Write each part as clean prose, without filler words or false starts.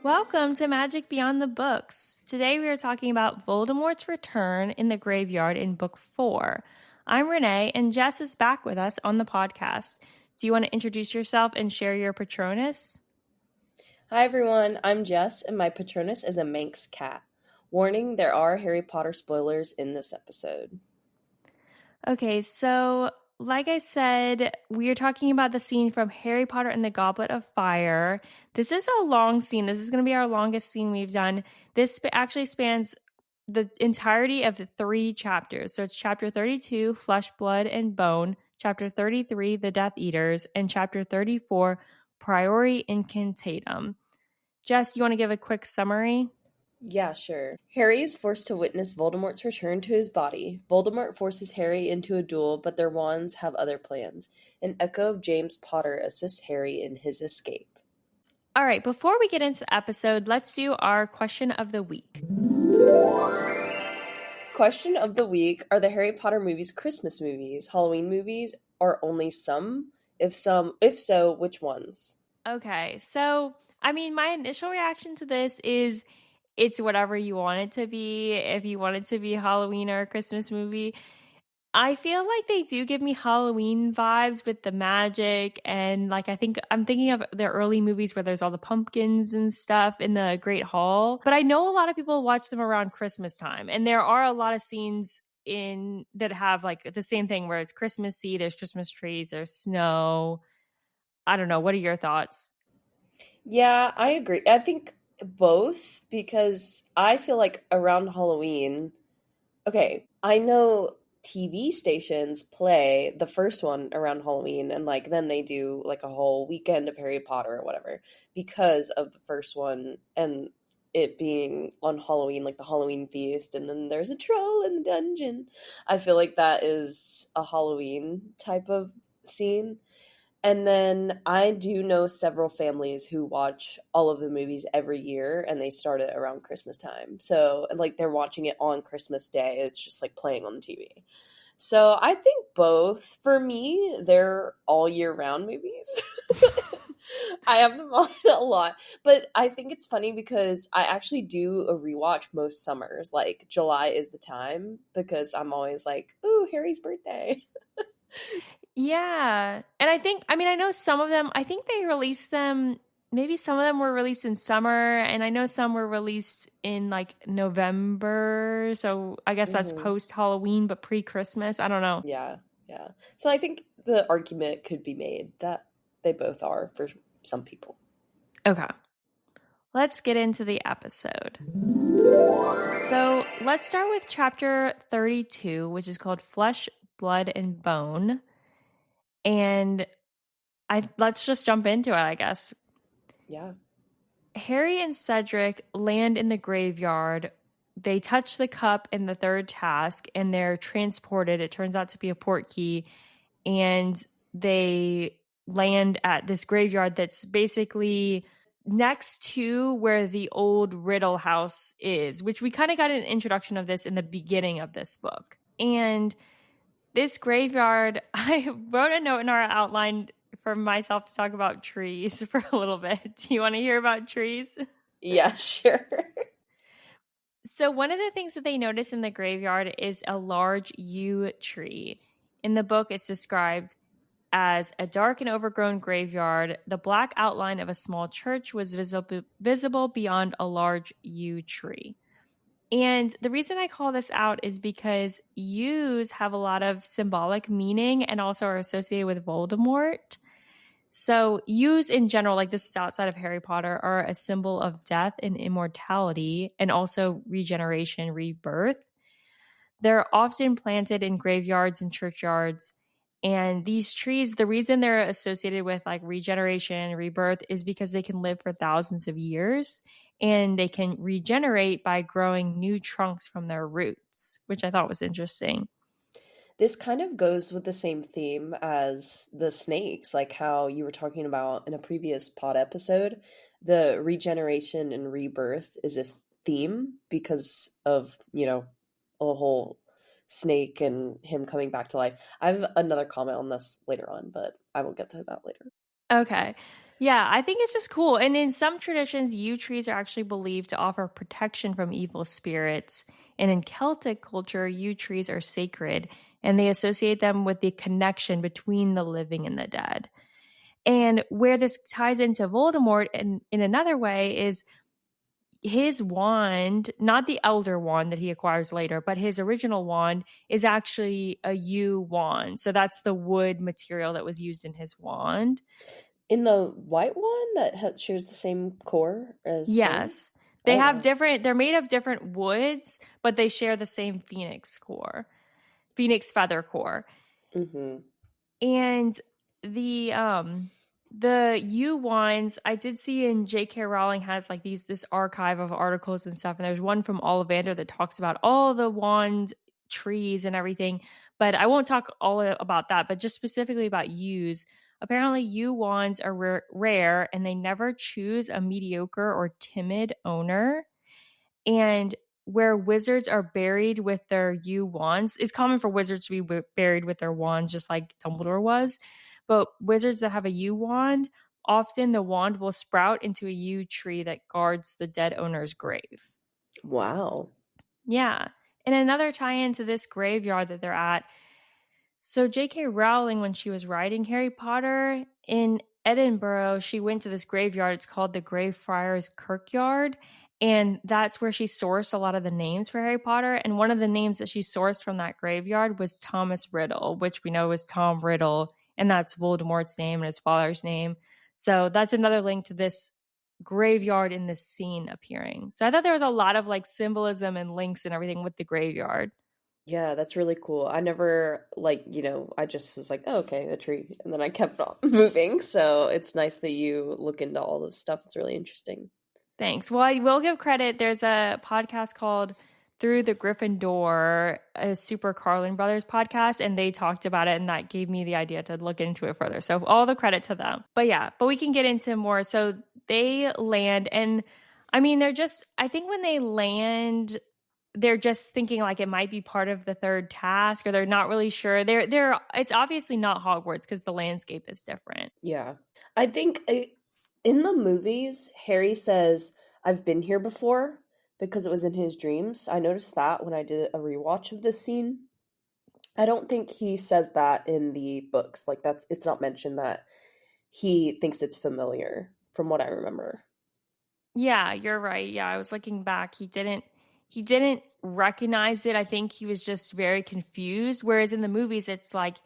Welcome to Magic Beyond the Books. Today we are talking about Voldemort's return in the graveyard in Book 4. I'm Renee, and Jess is back with us on the podcast. Do you want to introduce yourself and share your Patronus? Hi everyone, I'm Jess, and my Patronus is a Manx cat. Warning, there are Harry Potter spoilers in this episode. Okay, so like I said, we are talking about the scene from Harry Potter and the Goblet of Fire. This is a long scene. This is going to be our longest scene we've done. This actually spans the entirety of the 3 chapters. So it's chapter 32, Flesh, Blood, and Bone, chapter 33, The Death Eaters, and chapter 34, Priori Incantatem. Jess, you want to give a quick summary? Yeah, sure. Harry is forced to witness Voldemort's return to his body. Voldemort forces Harry into a duel, but their wands have other plans. An echo of James Potter assists Harry in his escape. All right, before we get into the episode, let's do our question of the week. Question of the week: are the Harry Potter movies Christmas movies, Halloween movies, or only some? If so, which ones? Okay, so my initial reaction to this is it's whatever you want it to be. If you want it to be Halloween or a Christmas movie, I feel like they do give me Halloween vibes with the magic, and I'm thinking of the early movies where there's all the pumpkins and stuff in the Great Hall. But I know a lot of people watch them around Christmas time, and there are a lot of scenes in that have like the same thing where it's Christmassy, there's Christmas trees, there's snow. I don't know. What are your thoughts? Yeah, I agree. I think both because I feel like around Halloween, okay, I know TV stations play the first one around Halloween and like then they do like a whole weekend of Harry Potter or whatever because of the first one and it being on Halloween, like the Halloween feast, and then there's a troll in the dungeon. I feel like that is a Halloween type of scene. And then I do know several families who watch all of the movies every year and they start it around Christmas time. So, and like they're watching it on Christmas Day. It's just like playing on the TV. So I think both. For me, they're all year round movies. I have them on a lot. But I think it's funny because I actually do a rewatch most summers. Like July is the time because I'm always like, ooh, Harry's birthday. Yeah. And I know some of them, I think they released them, maybe some of them were released in summer, and I know some were released in like November. So I guess that's hmm post Halloween, but pre Christmas. I don't know. Yeah, yeah. So I think the argument could be made that they both are for some people. Okay. Let's get into the episode. So let's start with chapter 32, which is called Flesh, Blood, and Bone. And let's just jump into it, I guess. Yeah. Harry and Cedric land in the graveyard. They touch the cup in the third task and they're transported. It turns out to be a portkey. And they land at this graveyard that's basically next to where the old Riddle house is, which we kind of got an introduction of this in the beginning of this book. And this graveyard, I wrote a note in our outline for myself to talk about trees for a little bit. Do you want to hear about trees? Yeah, sure. So one of the things that they notice in the graveyard is a large yew tree. In the book, it's described as a dark and overgrown graveyard. The black outline of a small church was visible beyond a large yew tree. And the reason I call this out is because yews have a lot of symbolic meaning and also are associated with Voldemort. So yews in general, like this is outside of Harry Potter, are a symbol of death and immortality and also regeneration, rebirth. They're often planted in graveyards and churchyards. And these trees, the reason they're associated with like regeneration, rebirth is because they can live for thousands of years and they can regenerate by growing new trunks from their roots, which I thought was interesting. This kind of goes with the same theme as the snakes, like how you were talking about in a previous pod episode. The regeneration and rebirth is a theme because of, a whole snake and him coming back to life. I have another comment on this later on, but I will get to that later. Okay. Yeah, I think it's just cool. And in some traditions, yew trees are actually believed to offer protection from evil spirits. And in Celtic culture, yew trees are sacred and they associate them with the connection between the living and the dead. And where this ties into Voldemort in another way is his wand, not the elder wand that he acquires later, but his original wand is actually a yew wand. So that's the wood material that was used in his wand. In the white one that shares the same core as him? Yes. They Oh, have wow. different, they're made of different woods, but they share the same phoenix feather core. Mhm. And the yew wands I did see in J.K. Rowling has like this archive of articles and stuff, and there's one from Ollivander that talks about all the wand trees and everything. But I won't talk all about that, but just specifically about yews. Apparently, yew wands are rare, and they never choose a mediocre or timid owner. And where wizards are buried with their yew wands, it's common for wizards to be buried with their wands, just like Dumbledore was. But wizards that have a yew wand, often the wand will sprout into a yew tree that guards the dead owner's grave. Wow. Yeah. And another tie into this graveyard that they're at, so J.K. Rowling, when she was writing Harry Potter in Edinburgh, she went to this graveyard. It's called the Greyfriars Kirkyard. And that's where she sourced a lot of the names for Harry Potter. And one of the names that she sourced from that graveyard was Thomas Riddle, which we know is Tom Riddle. And that's Voldemort's name and his father's name. So that's another link to this graveyard in this scene appearing. So I thought there was a lot of like symbolism and links and everything with the graveyard. Yeah, that's really cool. I never I just was like, oh, okay, a tree, and then I kept on moving. So it's nice that you look into all this stuff. It's really interesting. Thanks. Well, I will give credit. There's a podcast called Through the Griffin Door, a Super Carlin Brothers podcast, and they talked about it, and that gave me the idea to look into it further. So all the credit to them. But yeah, but we can get into more. So they land, and I mean, I think when they land, they're just thinking like it might be part of the third task, or they're not really sure. It's obviously not Hogwarts because the landscape is different. Yeah. I think in the movies, Harry says, I've been here before because it was in his dreams. I noticed that when I did a rewatch of this scene. I don't think he says that in the books. Like it's not mentioned that he thinks it's familiar from what I remember. Yeah, you're right. Yeah, I was looking back. He didn't recognize it. I think he was just very confused. Whereas in the movies, it's like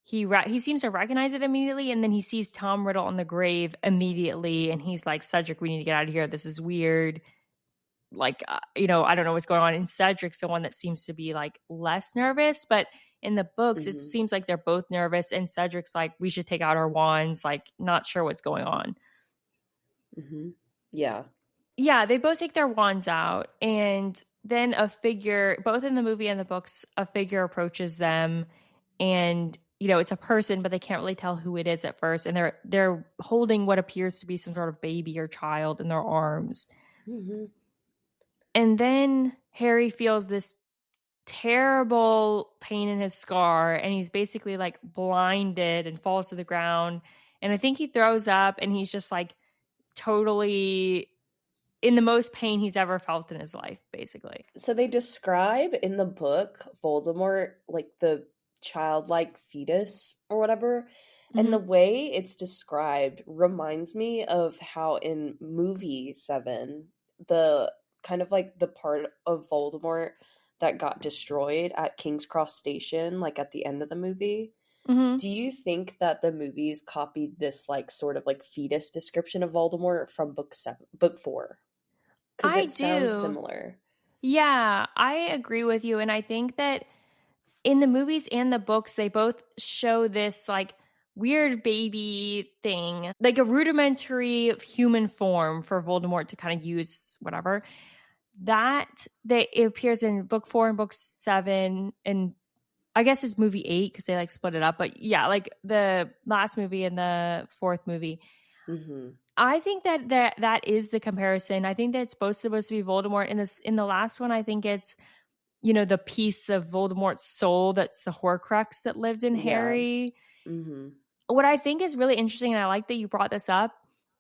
he seems to recognize it immediately, and then he sees Tom Riddle on the grave immediately, and he's like, "Cedric, we need to get out of here. This is weird." Like, I don't know what's going on. And Cedric's the one that seems to be like less nervous, but in the books, it Hmm. seems like they're both nervous, and Cedric's like, "We should take out our wands." Like, not sure what's going on. Hmm. Yeah. Yeah, they both take their wands out, and then a figure, both in the movie and the books, a figure approaches them, and it's a person, but they can't really tell who it is at first, and they're holding what appears to be some sort of baby or child in their arms. Hmm. And then Harry feels this terrible pain in his scar, and he's basically like blinded and falls to the ground. And I think he throws up, and he's just like totally in the most pain he's ever felt in his life, basically. So they describe in the book Voldemort like the childlike fetus or whatever. And Mm-hmm. the way it's described reminds me of how in movie 7, the kind of like the part of Voldemort that got destroyed at King's Cross Station, like at the end of the movie. Mm-hmm. Do you think that the movies copied this like sort of like fetus description of Voldemort from book 4? Because I it sounds do. similar. Yeah, I agree with you. And I think that in the movies and the books, they both show this like weird baby thing, like a rudimentary human form for Voldemort to kind of use, whatever. It appears in book 4 and book 7, and I guess it's movie 8 because they like split it up. But yeah, like the last movie and the fourth movie. Hmm. I think that is the comparison. I think that it's both supposed to be Voldemort. In the last one, I think it's the piece of Voldemort's soul that's the Horcrux that lived in Yeah. Harry. Hmm. what I think is really interesting, and I like that you brought this up,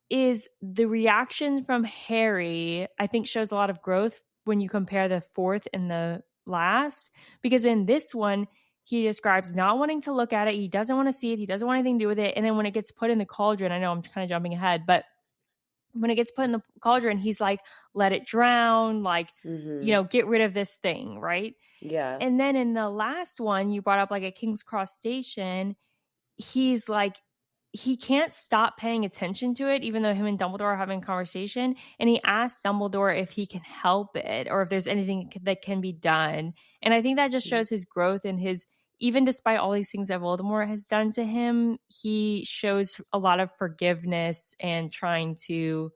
is the reaction from Harry, I think shows a lot of growth when you compare the fourth and the last. Because in this one, he describes not wanting to look at it. He doesn't want to see it. He doesn't want anything to do with it. And then when it gets put in the cauldron, I know I'm kind of jumping ahead, but when it gets put in the cauldron, he's like, let it drown, like, get rid of this thing, right? Yeah. And then in the last one, you brought up like at King's Cross Station, he's like, he can't stop paying attention to it, even though him and Dumbledore are having a conversation. And he asks Dumbledore if he can help it or if there's anything that can be done. And I think that just shows his growth and his, even despite all these things that Voldemort has done to him, he shows a lot of forgiveness and trying to,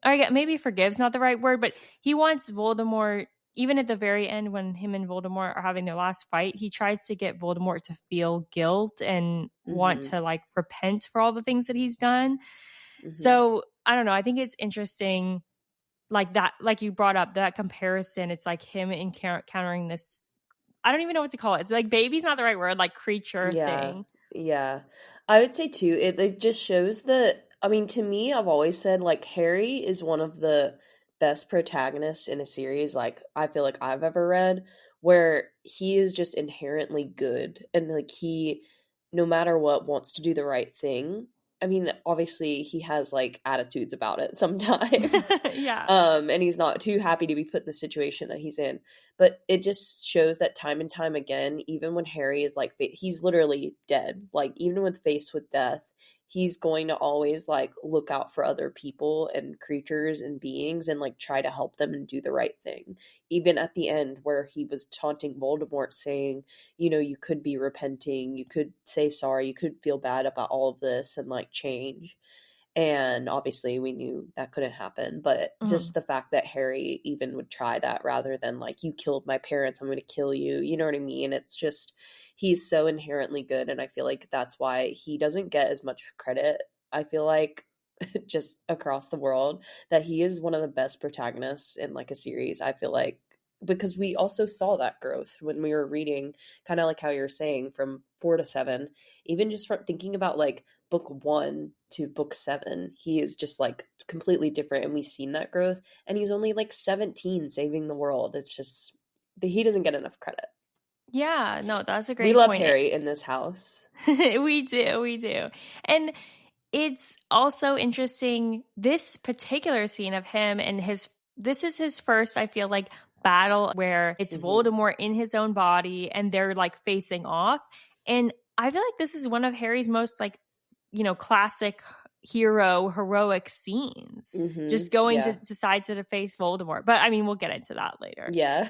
or maybe forgive's not the right word, but he wants Voldemort, even at the very end when him and Voldemort are having their last fight, he tries to get Voldemort to feel guilt and want to like repent for all the things that he's done. So I don't know. I think it's interesting, like that, like you brought up that comparison. It's like him encountering this. I don't even know what to call it. It's like baby's not the right word, like creature thing. Yeah. I would say too, it just shows that, I mean, to me, I've always said like Harry is one of the best protagonists in a series like I feel like I've ever read, where he is just inherently good and like he, no matter what, wants to do the right thing. I mean, obviously he has like attitudes about it sometimes. Yeah. And he's not too happy to be put in the situation that he's in. But it just shows that time and time again, even when Harry is like, he's literally dead. Like, even when faced with death, he's going to always like look out for other people and creatures and beings and like try to help them and do the right thing. Even at the end where he was taunting Voldemort saying, you know, you could be repenting, you could say sorry, you could feel bad about all of this and like change. And obviously we knew that couldn't happen, but just the fact that Harry even would try that rather than like, you killed my parents, I'm going to kill you. You know what I mean? It's just, he's so inherently good. And I feel like that's why he doesn't get as much credit. I feel like just across the world that he is one of the best protagonists in like a series. I feel like because we also saw that growth when we were reading, kind of like how you're saying, from 4 to 7, even just from thinking about like book 1 to book 7, he is just like completely different, and we've seen that growth, and he's only like 17 saving the world. It's just, he doesn't get enough credit. Yeah, no, that's a great point. We love Harry in this house. We do. And it's also interesting, this particular scene of him and this is his first, I feel like, battle where it's Voldemort in his own body and they're like facing off. And I feel like this is one of Harry's most like, classic heroic scenes. Just going to decide to face Voldemort. But I mean, we'll get into that later. Yeah.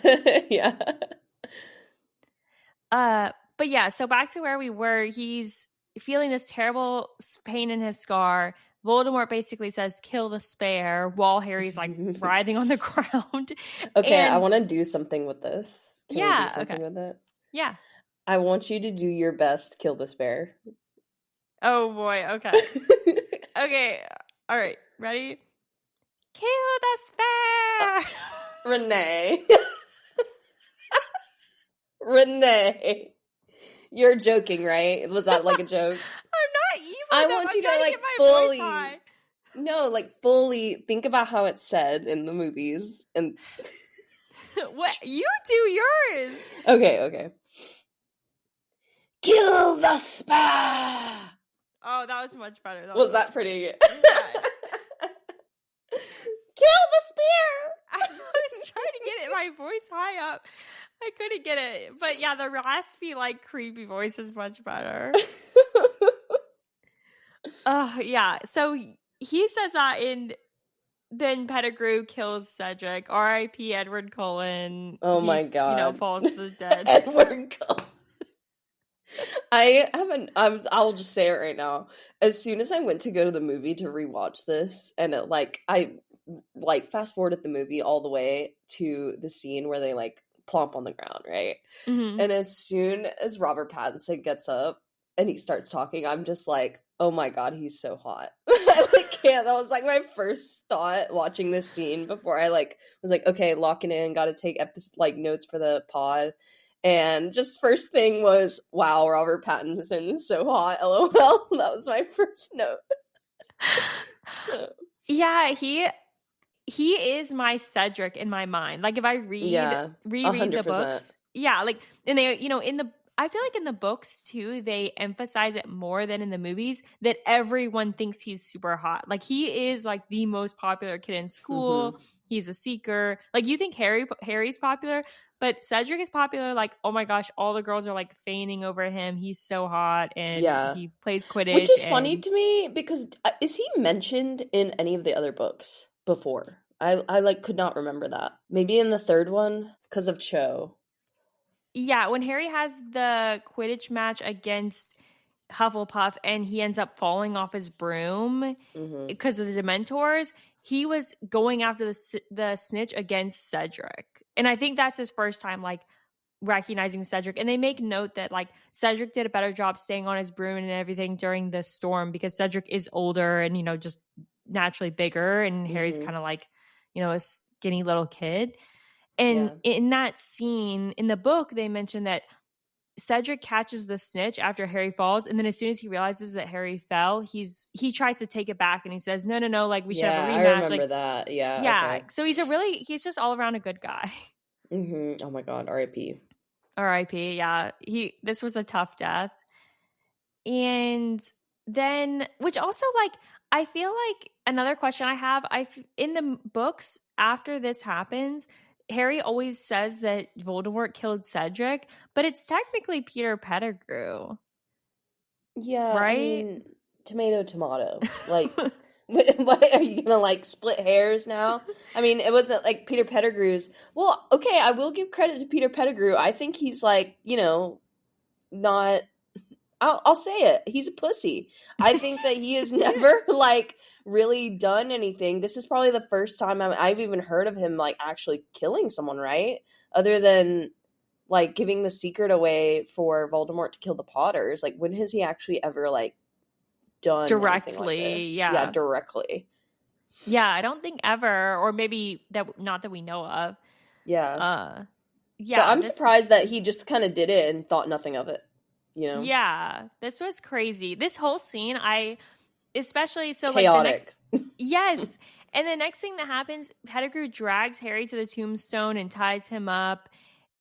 Yeah. But yeah, so back to where we were, he's feeling this terrible pain in his scar. Voldemort basically says, kill the spare, while Harry's like writhing on the ground. Okay, I want to do something with this. Can we do something with it? Yeah. I want you to do your best, kill the spare. Oh boy, okay. Okay, all right, ready? Kill the spare! Renee. Renee. You're joking, right? Was that like a joke? I'm not evil. I want you to like fully, no, like fully think about how it's said in the movies and. What? You do yours. Okay. Kill the spare. Oh, that was much better. Was that pretty good? Yeah. Kill the spear. I was trying to get my voice high up. I couldn't get it. But yeah, the raspy, like, creepy voice is much better. Oh, yeah. So he says that then Pettigrew kills Cedric. R.I.P. Edward Cullen. Oh my God. Falls to the dead. Edward Cullen. I'll just say it right now. As soon as I went to go to the movie to rewatch this, and I fast forwarded the movie all the way to the scene where they like plump on the ground, right? Mm-hmm. And as soon as Robert Pattinson gets up and he starts talking, I'm just like, oh my God, he's so hot. I can't. That was like my first thought watching this scene before I was like, okay, locking in, got to take notes for the pod. And just first thing was, wow, Robert Pattinson is so hot, lol. That was my first note. Yeah, he is my Cedric in my mind. Like if I Yeah, reread the 100%. books, yeah, like and they in the I feel like in the books too, they emphasize it more than in the movies that everyone thinks he's super hot. Like he is like the most popular kid in school. Hmm. He's a seeker. Like you think Harry's popular, but Cedric is popular. Like oh my gosh, all the girls are like fainting over him. He's so hot, and Yeah. he plays Which Quidditch. is funny And to me because is he mentioned in any of the other books before? I like could not remember that. Maybe in the third one because of Cho. yeah, when Harry has the Quidditch match against Hufflepuff and he ends up falling off his broom Hmm. because of the Dementors, he was going after the snitch against Cedric. And I think that's his first time like recognizing Cedric. And they make note that like Cedric did a better job staying on his broom and everything during the storm because Cedric is older and just naturally bigger and Harry's Hmm. kind of like, a skinny little kid. And Yeah. in that scene in the book, they mentioned that Cedric catches the snitch after Harry falls, and then as soon as he realizes that Harry fell, he tries to take it back and he says, "No, no, no! Like we should have a Yeah, I rematch." Like, remember that. Yeah, yeah. okay. So he's just all around a good guy. Oh my God, R.I.P. R.I.P. Yeah, this was a tough death, and then which also like I feel like another question I have in the books after this happens. Harry always says that Voldemort killed Cedric, but it's technically Peter Pettigrew, Yeah, I right? mean, tomato, tomato. Like, what are you gonna like split hairs now? I mean, it wasn't like Peter Pettigrew's. Well, okay, I will give credit to Peter Pettigrew. I think he's like, not. I'll say it. He's a pussy. I think that he has He never is. like really done anything. This is probably the first time I've even heard of him like actually killing someone, right? Other than like giving the secret away for Voldemort to kill the Potters. Like when has he actually ever like done anything like Directly, this? Yeah, yeah. directly. Yeah, I don't think ever, or maybe that not that we know of. Yeah. Uh So yeah, I'm surprised that he just kind of did it and thought nothing of it, you know? this was crazy. This whole scene, I especially so like the next Chaotic. yes. And the next thing that happens, Pettigrew drags Harry to the tombstone and ties him up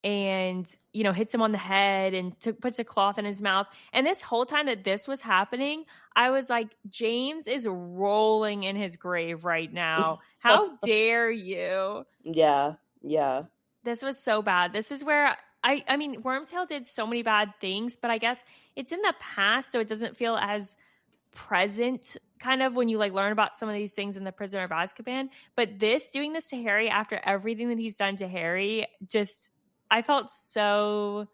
and hits him on the head and puts a cloth in his mouth. And this whole time that this was happening, I was like, James is rolling in his grave right now. How dare you? Yeah. Yeah. This was so bad. This is where I mean Wormtail did so many bad things, but I guess it's in the past, so it doesn't feel as present kind of when you like learn about some of these things in the Prisoner of Azkaban. But doing this to Harry after everything that he's done to Harry, just I felt so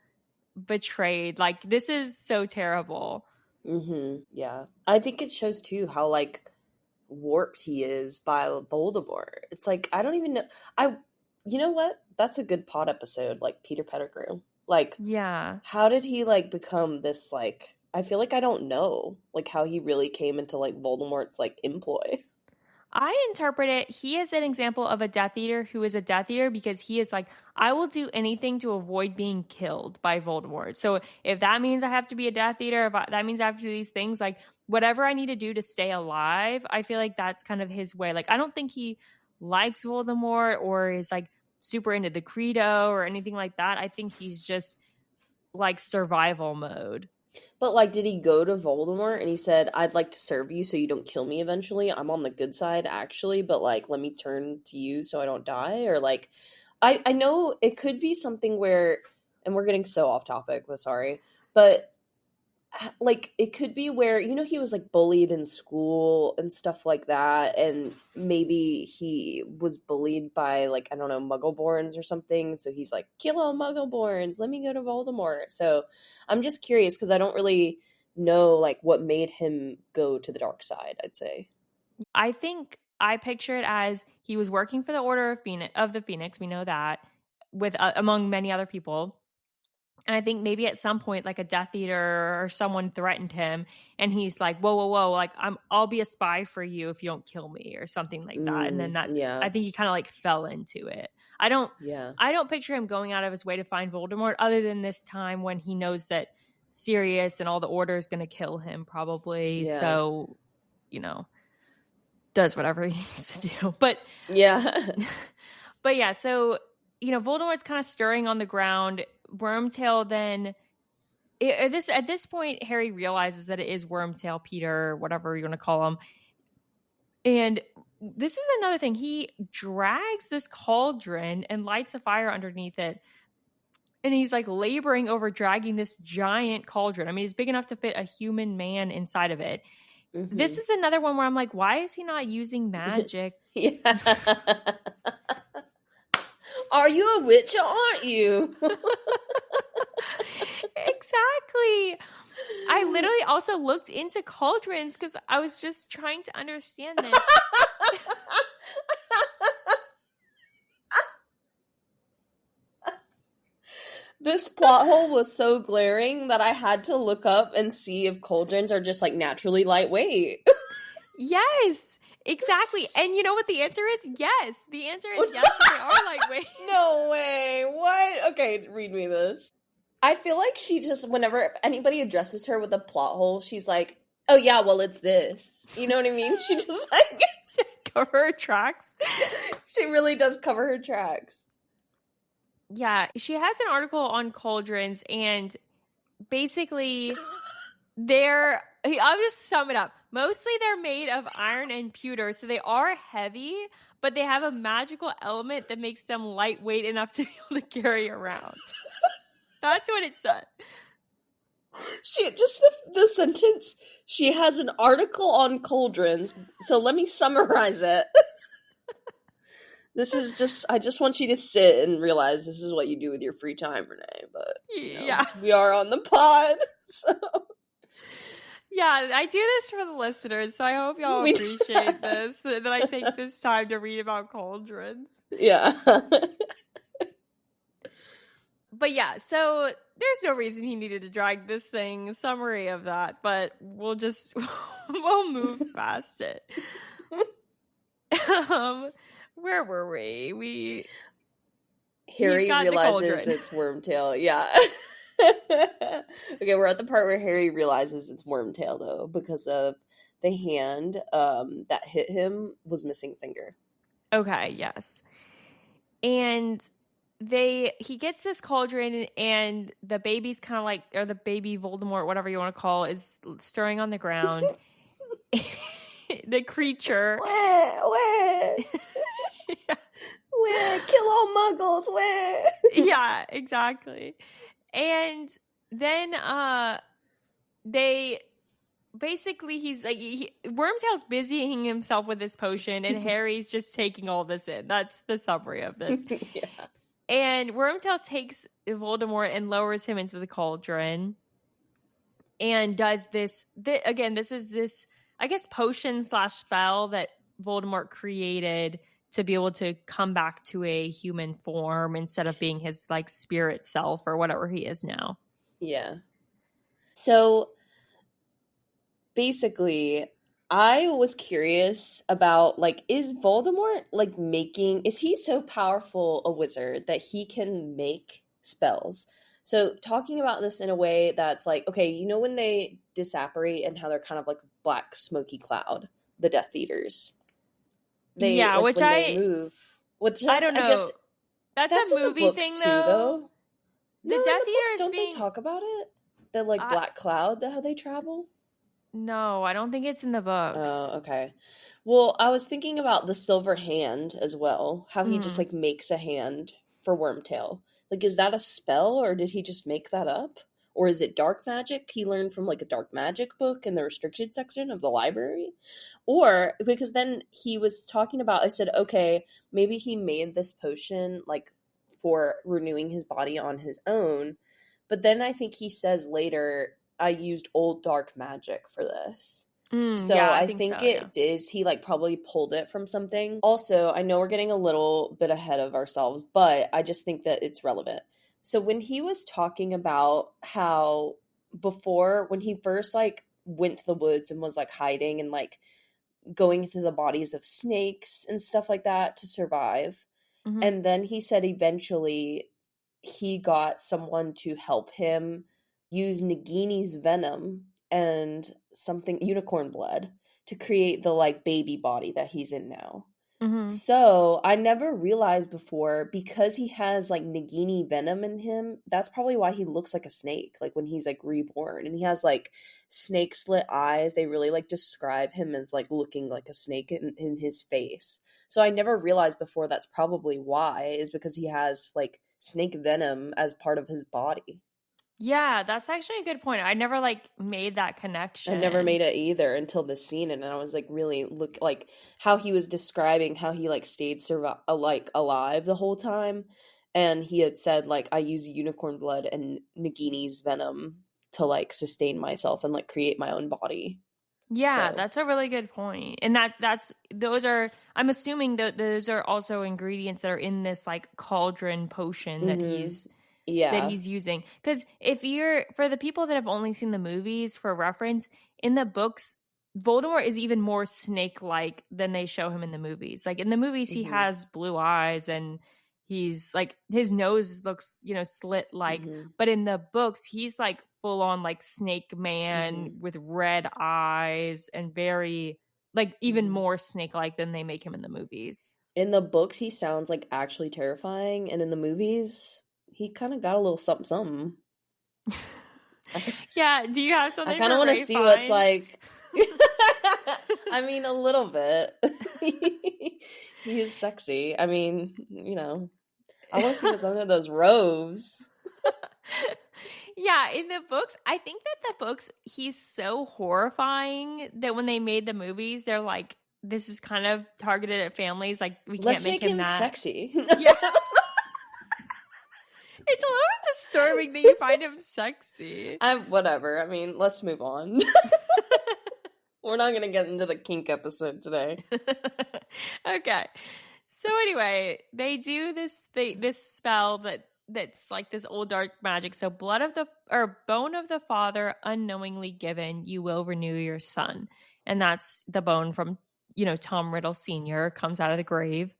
betrayed. Like this is so terrible. Yeah. I think it shows too how like warped he is by Voldemort. It's like I don't even know. I you know what? That's a good pod episode like Peter Pettigrew. Like Yeah. how did he like become this like I feel like I don't know like how he really came into like Voldemort's like employ. I interpret it, he is an example of a Death Eater who is a Death Eater because he is like, I will do anything to avoid being killed by Voldemort. So if that means I have to be a Death Eater, that means I have to do these things, like whatever I need to do to stay alive, I feel like that's kind of his way. Like, I don't think he likes Voldemort or is like super into the credo or anything like that. I think he's just like survival mode. But like did he go to Voldemort and he said, "I'd like to serve you so you don't kill me eventually. I'm on the good side actually, but like let me turn to you so I don't die?" Or like I know it could be something where and we're getting so off topic, but sorry. But like it could be where he was like bullied in school and stuff like that, and maybe he was bullied by like I don't know muggleborns or something, so he's like kill all muggleborns, let me go to Voldemort. So I'm just curious because I don't really know like what made him go to the dark side, I'd say. I think I picture it as he was working for the Order of the Phoenix. We know that with among many other people, And I think maybe at some point, like a Death Eater or someone threatened him, and he's like, "Whoa, whoa, whoa! Like I'll be a spy for you if you don't kill me," or something like that. And then Yeah. I think he kind of like fell into it. Yeah. I don't picture him going out of his way to find Voldemort, other than this time when he knows that Sirius and all the Order is going to kill him, probably. Yeah. So, does whatever he needs to do. But yeah. But yeah, so Voldemort's kind of stirring on the ground. Wormtail then at this point, Harry realizes that it is Wormtail, Peter, whatever you want to call him. And this is another thing. He drags this cauldron and lights a fire underneath it. And he's like laboring over dragging this giant cauldron. I mean, it's big enough to fit a human man inside of it. Mm-hmm. This is another one where I'm like, why is he not using magic? Yeah. Are you a witch or aren't you? Exactly. I literally also looked into cauldrons because I was just trying to understand this. This plot hole was so glaring that I had to look up and see if cauldrons are just like naturally lightweight. Yes, exactly. And you know what the answer is? Yes. The answer is yes, they are lightweight. No way. What? Okay, read me this. I feel like she just, whenever anybody addresses her with a plot hole, she's like, oh yeah, well, it's this. You know what I mean? She just like... cover her tracks. She really does cover her tracks. Yeah, she has an article on cauldrons, and basically I'll just sum it up. Mostly they're made of iron and pewter, so they are heavy, but they have a magical element that makes them lightweight enough to be able to carry around. That's what it said. She just the sentence, she has an article on cauldrons, so let me summarize it. This is just, I just want you to sit and realize this is what you do with your free time, Renee, but yeah, we are on the pod, so... Yeah, I do this for the listeners, so I hope y'all appreciate this, that I take this time to read about cauldrons. Yeah. But yeah, so there's no reason he needed to drag this thing, summary of that, but we'll move past it. Where were we? Harry realizes it's Wormtail, yeah. Okay, we're at the part where Harry realizes it's Wormtail, though, because of the hand that hit him was missing a finger. Okay, yes. And he gets this cauldron, and the baby's kind of like, or the baby Voldemort, whatever you want to call it, is stirring on the ground. The creature. Where? Yeah. Where? Kill all muggles, where? Yeah, exactly. And then they basically, he's like, Wormtail's busying himself with this potion, and Harry's just taking all this in. That's the summary of this. Yeah. And Wormtail takes Voldemort and lowers him into the cauldron and does this again, this is this, I guess, potion / spell that Voldemort created to be able to come back to a human form instead of being his like spirit self or whatever he is now. Yeah. So basically, I was curious about, like, is Voldemort, like, is he so powerful a wizard that he can make spells? So talking about this in a way that's like, okay, you know when they disapparate and how they're kind of like a black smoky cloud, the Death Eaters? They move. Which I don't know. I guess that's a movie thing, though. The Death Eaters don't they talk about it? The like black cloud, how they travel? No, I don't think it's in the books. Oh, okay. Well, I was thinking about the silver hand as well. How he just like makes a hand for Wormtail. Like, is that a spell, or did he just make that up? Or is it dark magic he learned from like a dark magic book in the restricted section of the library? Or because then he was talking about, I said, okay, maybe he made this potion like for renewing his body on his own. But then I think he says later, I used old dark magic for this. So yeah, I think it is. He like probably pulled it from something. Also, I know we're getting a little bit ahead of ourselves, but I just think that it's relevant. So when he was talking about how before, when he first like went to the woods and was like hiding and like going into the bodies of snakes and stuff like that to survive, Hmm. and then he said eventually he got someone to help him use Nagini's venom and something unicorn blood to create the like baby body that he's in now. Hmm. So I never realized before, because he has like Nagini venom in him, that's probably why he looks like a snake, like when he's like reborn. And he has like snake slit eyes. They really like describe him as like looking like a snake in his face. So I never realized before that's probably why, is because he has like snake venom as part of his body. Yeah, that's actually a good point. I never like made that I never connection. made it either until this scene, and I was like really look like how he was describing how he like stayed like alive the whole time, and he had said like I use unicorn blood and Nagini's venom to like sustain myself and like create my own body. Yeah, So, that's a really good point. And that's those are, I'm assuming that those are also ingredients that are in this like cauldron potion mhm, that yeah, he's using. Because if you're, for the people that have only seen the movies for reference, in the books, Voldemort is even more snake like than they show him in the movies. Like in the movies, he mhm, has blue eyes and he's like, his nose looks, slit like, mhm, but in the books, he's like full on like snake man mhm, with red eyes and very, like, even mhm. more snake like than they make him in the movies. In the books, he sounds like actually terrifying, and in the movies, he kind of got a little something something. Yeah. Do you have I something kind of for want to Ray see what's Fiennes? like. I mean, a little bit. He is sexy. I mean, I want to see what's under those robes. Yeah, in the books, I think that the books, he's so horrifying that when they made the movies, they're like, this is kind of targeted at families. Like, we can't Let's make make him him that. sexy. Yeah. It's a little bit disturbing that you find him sexy. Whatever. I mean, let's move on. We're not going to get into the kink episode today. Okay. So anyway, they do this spell that's like this old dark magic. So blood of the or bone of the father unknowingly given, you will renew your son. And that's the bone from, Tom Riddle Sr. comes out of the grave.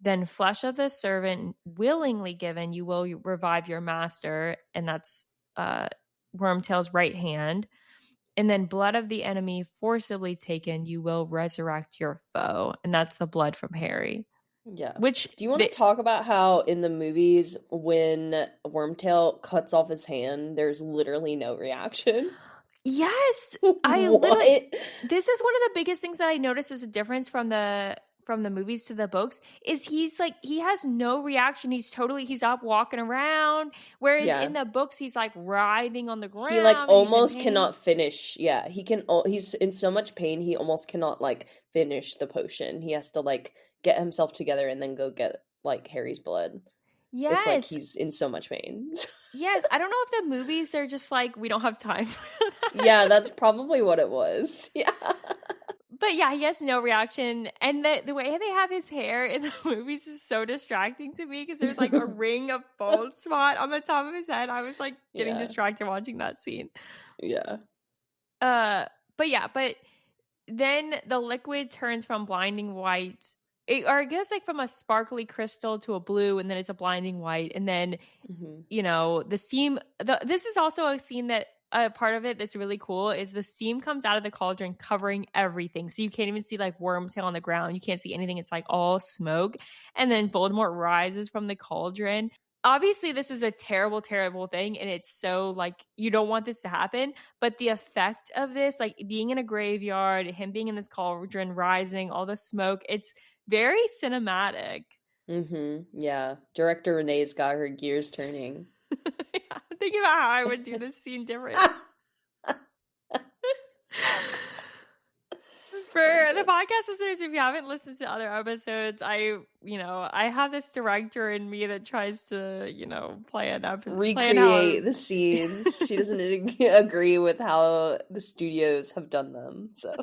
Then flesh of the servant willingly given, you will revive your master, and that's Wormtail's right hand. And then blood of the enemy forcibly taken, you will resurrect your foe, and that's the blood from Harry. Yeah. Which Do you want to talk about how in the movies when Wormtail cuts off his hand, there's literally no reaction? yes, I literally, What? this is one of the biggest things that I noticed as a difference from the movies to the books is he's like he has no reaction. He's up walking around, whereas in Yeah. the books he's like writhing on the He like ground and he's in almost pain. cannot finish. Yeah, he's in so much pain he almost cannot like finish the potion. He has to like get himself together and then go get like Harry's blood. It's like Yes, he's in so much pain. yes. I don't know if the movies are just like we don't have time for that. Yeah, that's probably what it was. Yeah. But yeah, he has no reaction. And the way they have his hair in the movies is so distracting to me because there's like a ring of bald spot on the top of his head. I was like getting Yeah. distracted watching that scene. Yeah. Uh but then the liquid turns from blinding white, or I guess like from a sparkly crystal to a blue, and then it's a blinding white, and then Hmm. the steam. This is also a scene that a part of it that's really cool is the steam comes out of the cauldron covering everything, so you can't even see like Wormtail on the ground. You can't see anything. It's like all smoke, and then Voldemort rises from the cauldron. Obviously, this is a terrible, terrible thing, and it's so like you don't want this to happen. But the effect of this, like being in a graveyard, him being in this cauldron, rising, all the smoke, it's very cinematic. Yeah. Director Renee's got her gears turning. Yeah, think about how I would do this scene differently. For the podcast listeners, if you haven't listened to other episodes, I have this director in me that tries to, plan how. Recreate the scenes. She doesn't agree with how the studios have done them. So,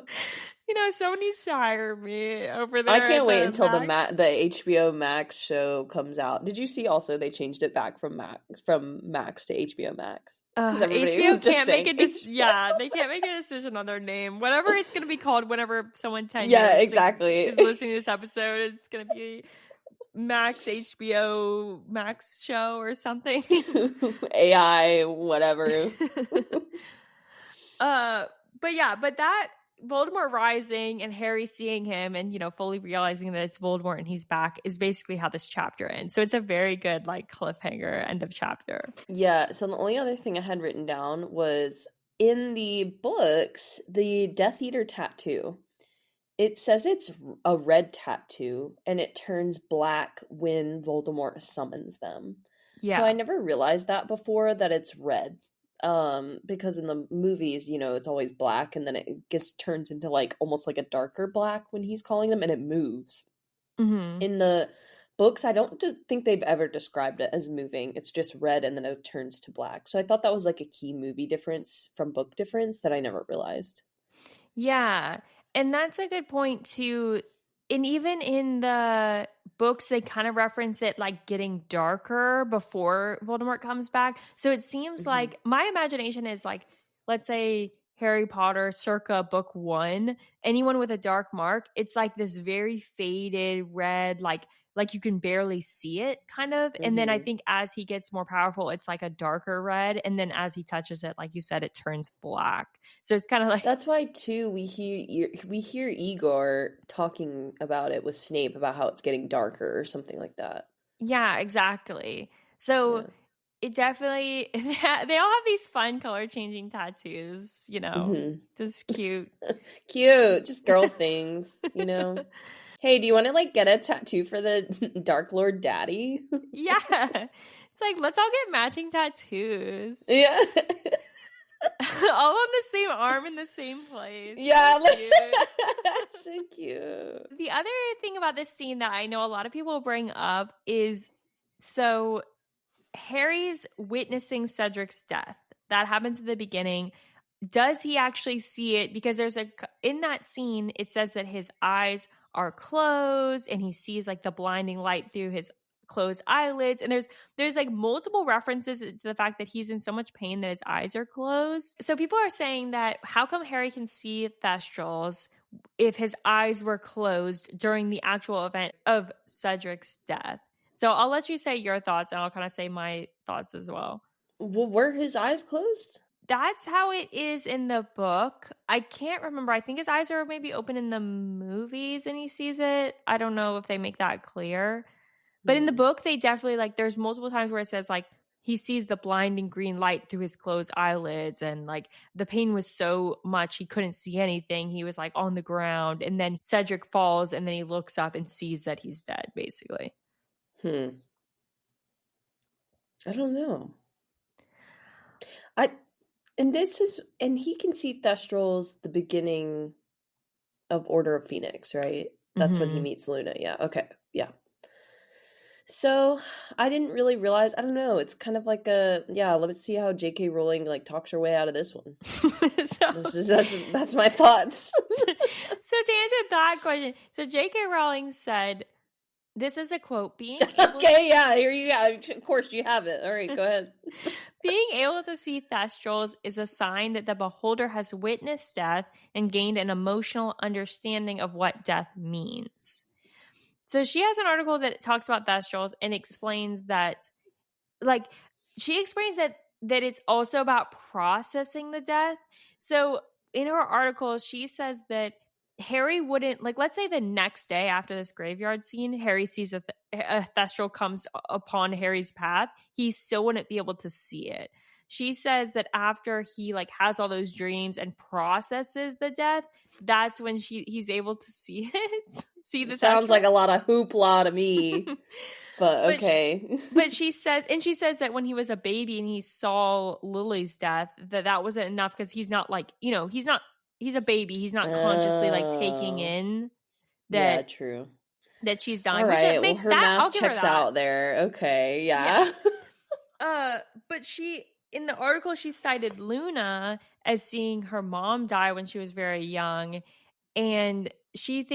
Someone needs to hire me over I there can't at wait the until Max. the HBO Max show comes out. Did you see also they changed it back from Max to HBO Max? Because everybody HBO was just can't make saying a HBO. yeah, they can't make a decision on their name. Whatever it's gonna be called, whenever someone 10 Yeah, years exactly. is listening to this episode, it's gonna be Max HBO Max show or something. AI, whatever. But that Voldemort rising and Harry seeing him and fully realizing that it's Voldemort and he's back is basically how this chapter ends. So it's a very good like cliffhanger end of chapter. Yeah, so the only other thing I had written down was in the books, the Death Eater tattoo. It says it's a red tattoo and it turns black when Voldemort summons them. So I Yeah. never realized that before that it's red. Because in the movies, it's always black and then it gets turns into like almost like a darker black when he's calling them and it moves. Mm-hmm. In the books, I don't think they've ever described it as moving. It's just red and then it turns to black. So I thought that was like a key movie difference from book difference that I never realized. Yeah. And that's a good point too. And even in the books, they kind of reference it like getting darker before Voldemort comes back. So it seems Hmm. like my imagination is like, let's say Harry Potter circa book one, anyone with a dark mark, it's like this very faded red, like you can barely see it kind of. And then I Hmm. think as he gets more powerful, it's like a darker red. And then as he touches it, like you said, it turns black. So it's kind of like, That's why too we hear Igor talking about it with Snape about how it's getting darker or something like that. yeah, exactly. So Yeah. it definitely, they all have these fun color changing tattoos, Hmm. just cute. Cute, just girl things. Hey, do you want to like get a tattoo for the Dark Lord Daddy? Yeah. It's like, let's all get matching tattoos. Yeah. All on the same arm in the same place. Yeah, So cute. so cute. The other thing about this scene that I know a lot of people bring up is so Harry's witnessing Cedric's death. That happens at the beginning. Does he actually see it? Because in that scene, it says that his eyes are closed and he sees like the blinding light through his closed eyelids. And there's like multiple references to the fact that he's in so much pain that his eyes are closed. So people are saying that how come Harry can see Thestrals if his eyes were closed during the actual event of Cedric's death? So I'll let you say your thoughts and I'll kind of say my thoughts as well. Well, were his eyes closed? That's how it is in the book. I can't remember. I think his eyes are maybe open in the movies and he sees it. I don't know if they make that clear. But in the Hmm. book, they definitely like there's multiple times where it says like he sees the blinding green light through his closed eyelids and like the pain was so much he couldn't see anything. He was like on the ground and then Cedric falls and then he looks up and sees that he's dead basically. Hmm. I don't know. I and he can see Thestrals the beginning of Order of Phoenix, right? That's when he Mhm. meets Luna. Yeah. Okay. Yeah. So I didn't really realize. I don't know. It's kind of like a yeah. Let's see how J.K. Rowling like talks her way out of this one. so That's my thoughts. So to answer that question, so J.K. Rowling said, this is a quote, being able Okay. Yeah. Here you go. Of course you have it. All right. Go ahead. being able to see Thestrals is a sign that the beholder has witnessed death and gained an emotional understanding of what death means. So she has an article that talks about Thestrals and explains that like she explains that it's also about processing the death. So in her article, she says that Harry wouldn't like. Let's say the next day after this graveyard scene, Harry sees a Thestral comes upon Harry's path. He still wouldn't be able to see it. She says that after he like has all those dreams and processes the death, that's when he's able to see it, see the Sounds like Thestral. a lot of hoopla to me, but but okay. but she says that when he was a baby and he saw Lily's death, that wasn't enough because he's not like, he's a baby. He's not consciously like taking Oh, in yeah, that true. she's All dying, which right. Well, make her that math I'll give her checks that. out there. Okay. Yeah. Yeah. But she in the article she cited Luna as seeing her mom die when she was very young. and she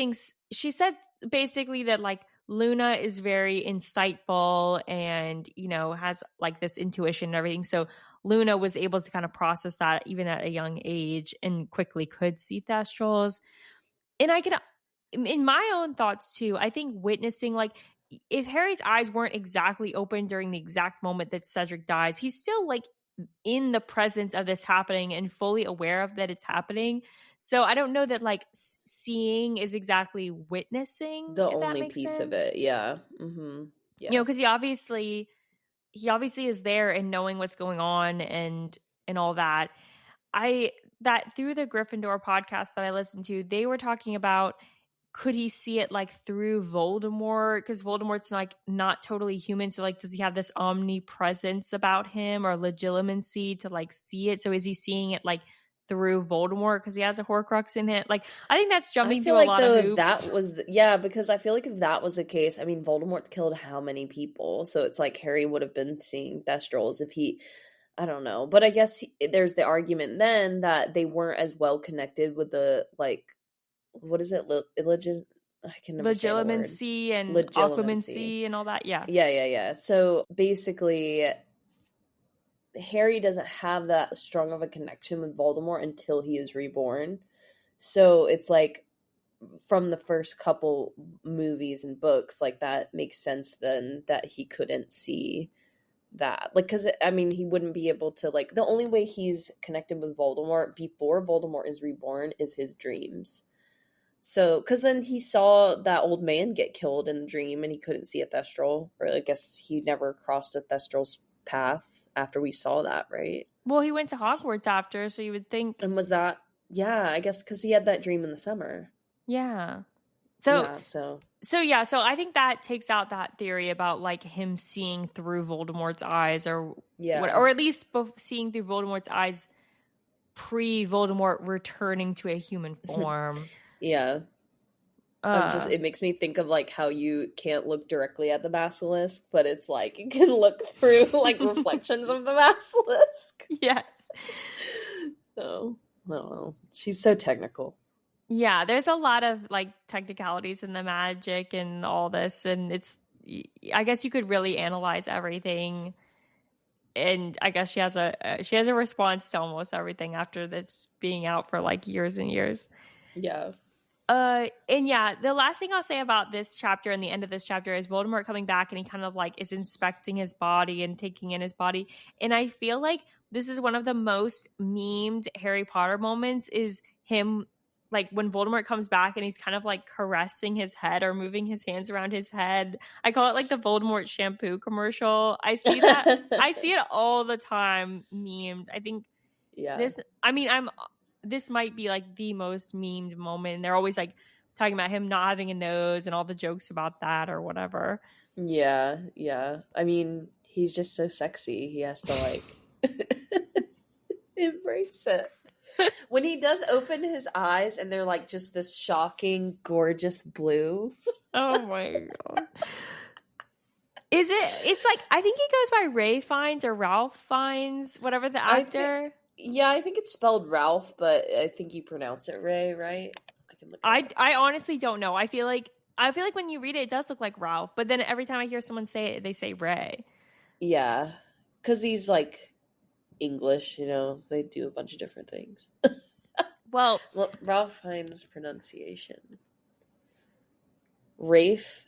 said basically that like Luna is very insightful and, you know, has like this intuition and everything. So Luna was able to kind of process that even at a young age and quickly could see thestrals. And I can, in my own thoughts too, I think witnessing, like, if Harry's eyes weren't exactly open during the exact moment that Cedric dies, he's still like in the presence of this happening and fully aware of that it's happening. So I don't know that like seeing is exactly witnessing, The if that only makes piece of sense. it. Yeah. Mm-hmm. Yeah. You know, because he obviously is there and knowing what's going on and all that. That through the Gryffindor podcast that I listened to, they were talking about, could he see it like through Voldemort? Because Voldemort's like not totally human. So like, does he have this omnipresence about him or legitimacy to like see it? So is he seeing it like through Voldemort because he has a Horcrux in it? Like, I think that's I jumping feel through a like lot of though if hoops. that was yeah, because I feel like if that was the case, I mean Voldemort killed how many people? So it's like Harry would have been seeing thestrals if he I don't know. But I guess there's the argument then that they weren't as well connected with the like what is it? I can never say the word. Legitimacy and Legilimency. occlumency and all that. Yeah. Yeah. So basically Harry doesn't have that strong of a connection with Voldemort until he is reborn. So it's like from the first couple movies and books, like that makes sense then that he couldn't see that. Like, because, I mean, he wouldn't be able to, like, the only way he's connected with Voldemort before Voldemort is reborn is his dreams. So, because then he saw that old man get killed in the dream and he couldn't see a Thestral, or I guess he never crossed a Thestral's path after we saw that, right? Well, he went to Hogwarts after, so you would think. And was that, yeah, I guess because he had that dream in the summer. Yeah. So I think that takes out that theory about like him seeing through Voldemort's eyes, or or at least seeing through Voldemort's eyes pre-Voldemort returning to a human form. Yeah. It makes me think of like how you can't look directly at the basilisk, but it's like you can look through like reflections of the basilisk. Yes. So, I don't know. She's so technical. Yeah, there's a lot of like technicalities in the magic and all this, and I guess you could really analyze everything. And I guess she has a response to almost everything after this being out for like years and years. Yeah. And yeah, the last thing I'll say about this chapter and the end of this chapter is Voldemort coming back and he kind of like is inspecting his body and taking in his body. And I feel like this is one of the most memed Harry Potter moments, is him like when Voldemort comes back and he's kind of like caressing his head or moving his hands around his head. I call it like the Voldemort shampoo commercial. I see that. I see it all the time memed. I think this might be like the most memed moment. And they're always like talking about him not having a nose and all the jokes about that or whatever. Yeah. I mean, he's just so sexy. He has to like embrace it. When he does open his eyes and they're like just this shocking, gorgeous blue. Oh my God. It's like, I think he goes by Ray Fiennes or Ralph Fiennes, whatever the actor. I think it's spelled Ralph, but I think you pronounce it Ray, right? I honestly don't know. I feel like when you read it, it does look like Ralph, but then every time I hear someone say it, they say Ray. Yeah, because he's like English, you know, they do a bunch of different things. well, Ralph Fiennes' pronunciation. Rafe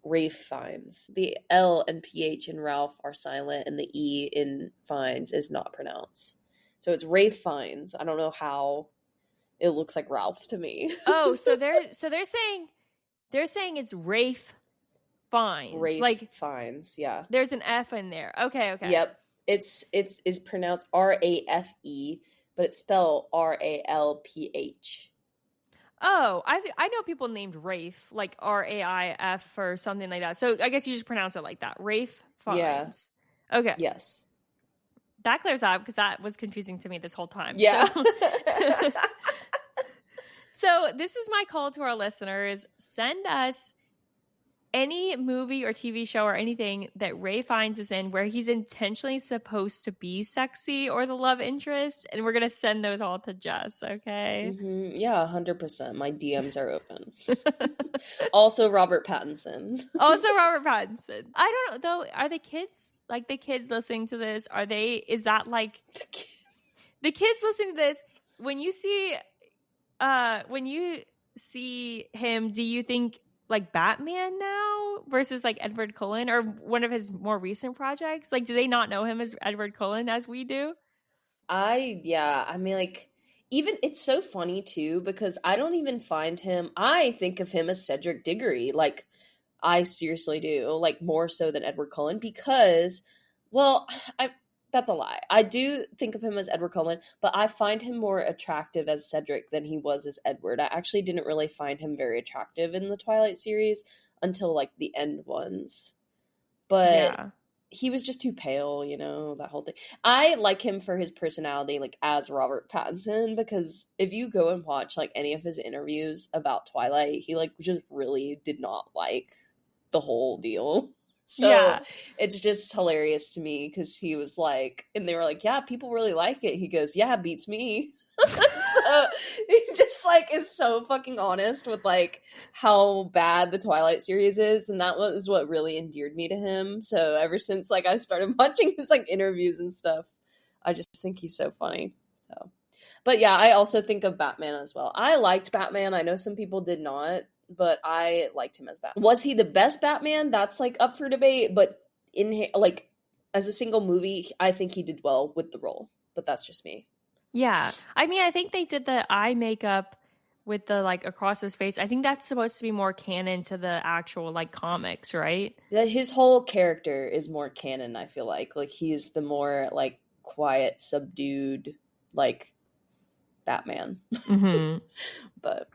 Fiennes. The L and PH in Ralph are silent and the E in Fiennes is not pronounced. So it's Rafe Fiennes. I don't know how it looks like Ralph to me. Oh, so they're saying it's Rafe Fiennes. Rafe like Fiennes, yeah. There's an F in there. Okay. Yep. It's pronounced RAFE, but it's spelled RALPH. Oh, I know people named Rafe, like RAIF or something like that. So I guess you just pronounce it like that. Rafe Fiennes. Yeah. Okay. Yes. That clears up because that was confusing to me this whole time. Yeah. So this is my call to our listeners. Send us any movie or TV show or anything that Ray finds us in where he's intentionally supposed to be sexy or the love interest, and we're gonna send those all to Jess, okay? Yeah, 100%. My DMs are open. Also, Robert Pattinson. Also Robert Pattinson. I don't know though, are the kids listening to this, is that like the kids listening to this, when you see him, do you think like Batman now versus like Edward Cullen or one of his more recent projects? Like, do they not know him as Edward Cullen as we do? I mean, like, even it's so funny too because I don't even find him, I think of him as Cedric Diggory. Like, I seriously do, like, more so than Edward Cullen because, well, that's a lie. I do think of him as Edward Cullen, but I find him more attractive as Cedric than he was as Edward. I actually didn't really find him very attractive in the Twilight series until, like, the end ones. But Yeah. he was just too pale, that whole thing. I like him for his personality, like, as Robert Pattinson, because if you go and watch, like, any of his interviews about Twilight, he, like, just really did not like the whole deal. So Yeah. it's just hilarious to me because he was like, and they were like, yeah, people really like it. He goes, yeah, beats me. So he just like is so fucking honest with like how bad the Twilight series is, and that was what really endeared me to him. So ever since like I started watching his like interviews and stuff, I just think he's so funny. So, but yeah, I also think of Batman as well. I liked Batman. I know some people did not, but I liked him as Batman. Was he the best Batman? That's like up for debate, but like as a single movie, I think he did well with the role. But that's just me. Yeah. I mean, I think they did the eye makeup with the like across his face. I think that's supposed to be more canon to the actual like comics, right? His whole character is more canon, I feel like. Like he's the more like quiet, subdued, like Batman. Mm-hmm. But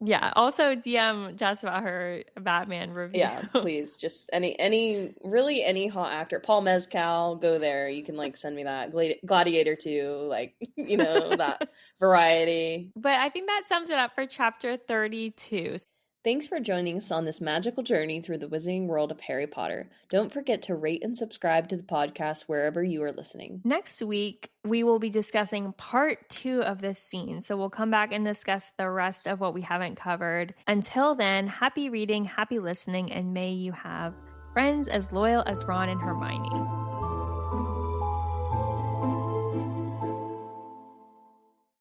yeah. Also DM Jess about her Batman review. yeah, please. Just any hot actor. Paul Mescal, go there. You can like send me that. Gladiator 2, like, that variety. But I think that sums it up for chapter 32. Thanks for joining us on this magical journey through the wizarding world of Harry Potter. Don't forget to rate and subscribe to the podcast wherever you are listening. Next week, we will be discussing part 2 of this scene. So we'll come back and discuss the rest of what we haven't covered. Until then, happy reading, happy listening, and may you have friends as loyal as Ron and Hermione.